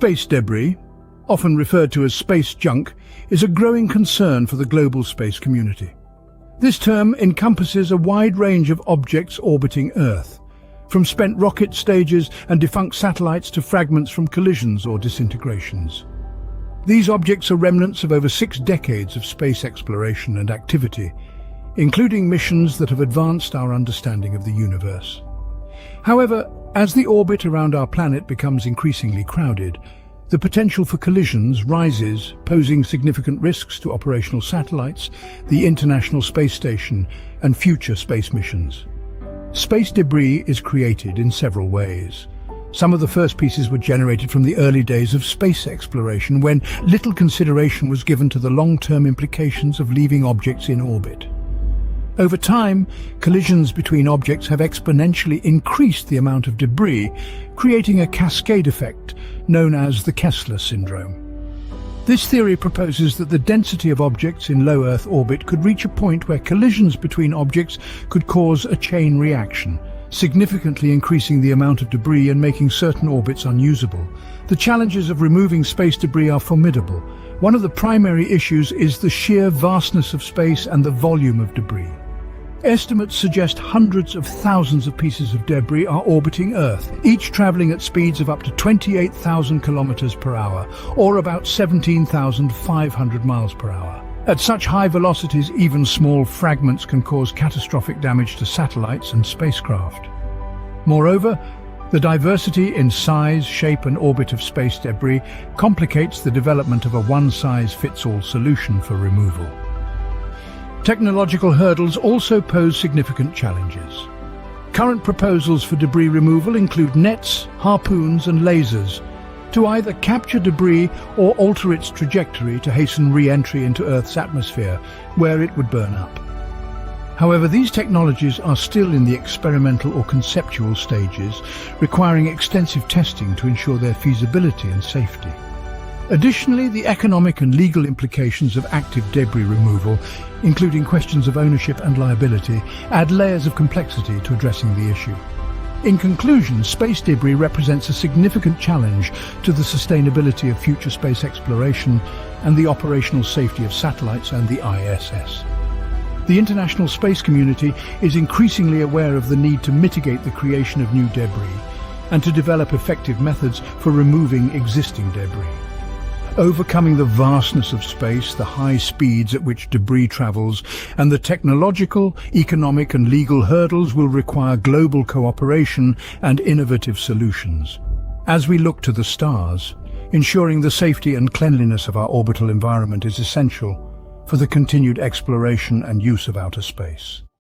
Space debris, often referred to as space junk, is a growing concern for the global space community. This term encompasses a wide range of objects orbiting Earth, from spent rocket stages and defunct satellites to fragments from collisions or disintegrations. These objects are remnants of over 6 decades of space exploration and activity, including missions that have advanced our understanding of the universe. However, as the orbit around our planet becomes increasingly crowded, the potential for collisions rises, posing significant risks to operational satellites, the International Space Station, and future space missions. Space debris is created in several ways. Some of the first pieces were generated from the early days of space exploration, when little consideration was given to the long-term implications of leaving objects in orbit. Over time, collisions between objects have exponentially increased the amount of debris, creating a cascade effect known as the Kessler syndrome. This theory proposes that the density of objects in low Earth orbit could reach a point where collisions between objects could cause a chain reaction, significantly increasing the amount of debris and making certain orbits unusable. The challenges of removing space debris are formidable. One of the primary issues is the sheer vastness of space and the volume of debris. Estimates suggest hundreds of thousands of pieces of debris are orbiting Earth, each traveling at speeds of up to 28,000 kilometers per hour, or about 17,500 miles per hour. At such high velocities, even small fragments can cause catastrophic damage to satellites and spacecraft. Moreover, the diversity in size, shape and orbit of space debris complicates the development of a one-size-fits-all solution for removal. Technological hurdles also pose significant challenges. Current proposals for debris removal include nets, harpoons and lasers to either capture debris or alter its trajectory to hasten re-entry into Earth's atmosphere, where it would burn up. However, these technologies are still in the experimental or conceptual stages, requiring extensive testing to ensure their feasibility and safety. Additionally, the economic and legal implications of active debris removal, including questions of ownership and liability, add layers of complexity to addressing the issue. In conclusion, space debris represents a significant challenge to the sustainability of future space exploration and the operational safety of satellites and the ISS. The international space community is increasingly aware of the need to mitigate the creation of new debris and to develop effective methods for removing existing debris. Overcoming the vastness of space, the high speeds at which debris travels, and the technological, economic and legal hurdles will require global cooperation and innovative solutions. As we look to the stars, ensuring the safety and cleanliness of our orbital environment is essential for the continued exploration and use of outer space.